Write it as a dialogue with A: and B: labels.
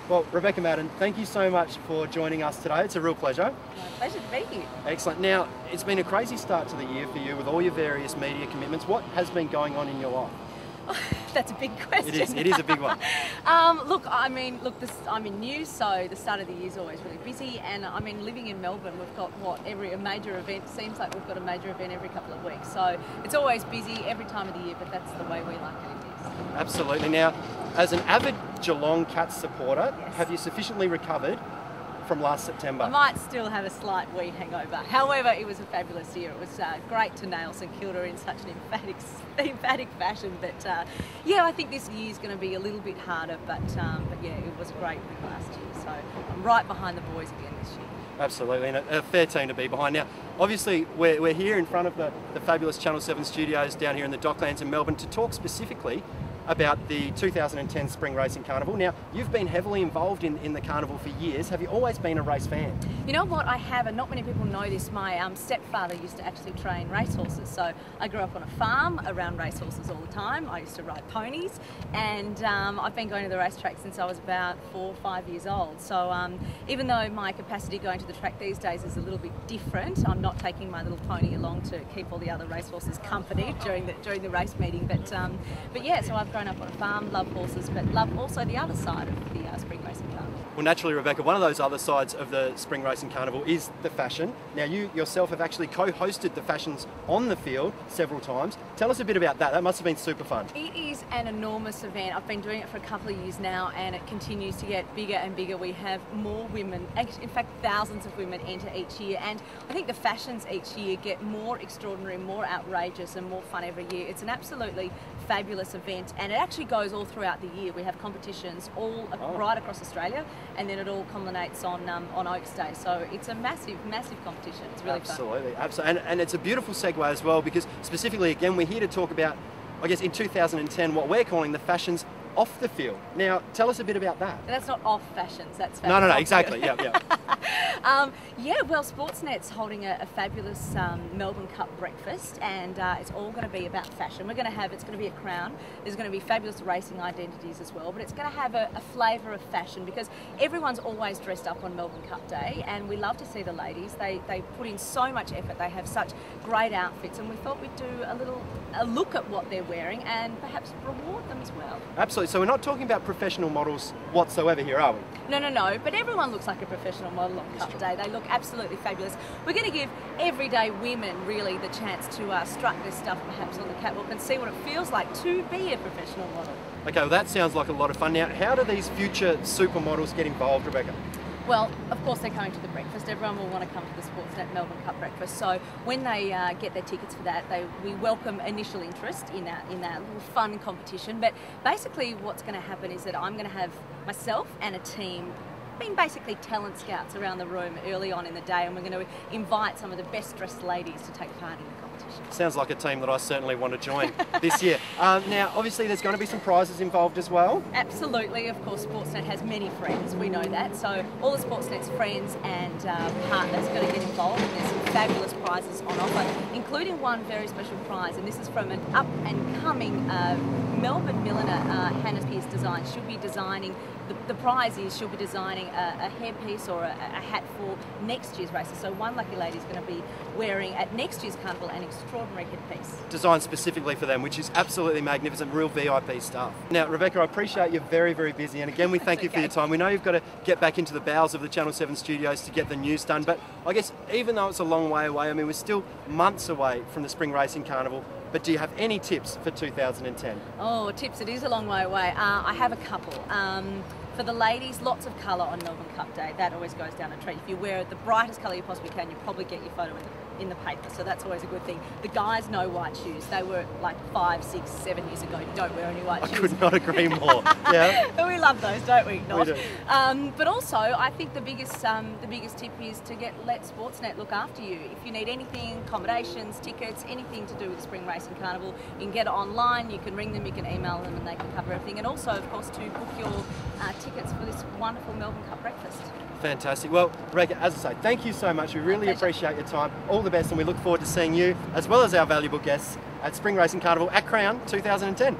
A: Well, Rebecca Madden, thank you so much for joining us today. It's a real pleasure.
B: My pleasure to be here.
A: Excellent. Now, it's been a crazy start to the year for you with all your various media commitments. What has been going on in your life?
B: That's a big question.
A: It is a big one.
B: I'm in news, so the start of the year is always really busy. And I mean, living in Melbourne, we've got a major event. Seems like we've got a major event every couple of weeks. So it's always busy every time of the year, but that's the way we like it.
A: Absolutely. Now, as an avid Geelong Cats supporter,
B: Yes.
A: have you sufficiently recovered from last September?
B: I might still have a slight wee hangover. However, it was a fabulous year. It was great to nail St Kilda in such an emphatic fashion. But yeah, I think this year's going to be a little bit harder. But yeah, it was a great win last year. So I'm right behind the boys again this year.
A: Absolutely, and a fair team to be behind. Now, obviously, we're here in front of the fabulous Channel 7 studios down here in the Docklands in Melbourne to talk specifically about the 2010 Spring Racing Carnival. Now, you've been heavily involved in the carnival for years. Have you always been a race fan?
B: You know what, I have, and not many people know this. My stepfather used to actually train racehorses, so I grew up on a farm around racehorses all the time. I used to ride ponies, and I've been going to the racetrack since I was about 4 or 5 years old. So even though my capacity going to the track these days is a little bit different, I'm not taking my little pony along to keep all the other racehorses company during the race meeting. But yeah, so I've grown up on a farm, love horses, but love also the other side of the Spring Racing Carnival.
A: Well, naturally, Rebecca, one of those other sides of the Spring Racing Carnival is the fashion. Now, you yourself have actually co-hosted the fashions on the field several times. Tell us a bit about that. That must have been super fun.
B: It is an enormous event. I've been doing it for a couple of years now, and it continues to get bigger and bigger. We have more women, in fact thousands of women enter each year, and I think the fashions each year get more extraordinary, more outrageous and more fun every year. It's an absolutely fabulous event, and it actually goes all throughout the year. We have competitions right across Australia, and then it all culminates on Oaks Day. So it's a massive competition. It's really
A: Absolutely,
B: fun.
A: absolutely. And it's a beautiful segue as well, because specifically, again, we're here to talk about, I guess, in 2010, what we're calling the fashions off the field. Now, tell us a bit about that.
B: That's not off fashions, that's
A: No, exactly, yeah.
B: Yeah, well, Sportsnet's holding a fabulous Melbourne Cup breakfast, and it's all going to be about fashion. It's going to be a crown. There's going to be fabulous racing identities as well, but it's going to have a flavour of fashion, because everyone's always dressed up on Melbourne Cup Day, and we love to see the ladies. They put in so much effort. They have such great outfits, and we thought we'd do a look at what they're wearing and perhaps reward them as well.
A: Absolutely. So we're not talking about professional models whatsoever here, are we?
B: No, but everyone looks like a professional model on Cup Day. They look absolutely fabulous. We're going to give everyday women really the chance to strut their stuff perhaps on the catwalk and see what it feels like to be a professional model.
A: Okay, well, that sounds like a lot of fun. Now, how do these future supermodels get involved, Rebecca?
B: Well, of course they're going to the breakfast. Everyone will want to come to the Sportsnet Melbourne Cup breakfast. So when they get their tickets for that, we welcome initial interest in that little fun competition. But basically what's going to happen is that I'm going to have myself and a team being basically talent scouts around the room early on in the day, and we're going to invite some of the best dressed ladies to take part in the competition.
A: Sounds like a team that I certainly want to join this year. Now, obviously, there's going to be some prizes involved as well.
B: Absolutely. Of course, Sportsnet has many friends. We know that. So all the Sportsnet's friends and partners are going to get involved. There's some fabulous prizes on offer, including one very special prize. And this is from an up-and-coming Melbourne milliner, Hannah Pierce Design. She'll be designing, the prize is she'll be designing a hairpiece or a hat for next year's races. So one lucky lady is going to be wearing at next year's carnival an extraordinary headpiece.
A: Designed specifically for them, which is absolutely magnificent, real VIP stuff. Now, Rebecca, I appreciate you're very, very busy, and again, we thank you for your time. We know you've got to get back into the bowels of the Channel 7 studios to get the news done, but I guess even though it's a long way away, I mean, we're still months away from the Spring Racing Carnival. But do you have any tips for 2010?
B: Oh, tips, it is a long way away. I have a couple. For the ladies, lots of colour on Melbourne Cup Day. That always goes down a treat. If you wear the brightest colour you possibly can, you'll probably get your photo in the paper, so that's always a good thing. The guys know white shoes. They were like 5, 6, 7 years ago. Don't wear any white shoes.
A: I could not agree more. Yeah.
B: But we love those, don't we? Not.
A: We do.
B: But also, I think the biggest tip is to let Sportsnet look after you. If you need anything, accommodations, tickets, anything to do with the Spring Racing Carnival, you can get it online. You can ring them, you can email them, and they can cover everything. And also, of course, to book your tickets for this wonderful Melbourne Cup breakfast.
A: Fantastic. Well, Rebecca, as I say, thank you so much. We really appreciate your time. All the best, and we look forward to seeing you, as well as our valuable guests, at Spring Racing Carnival at Crown 2010.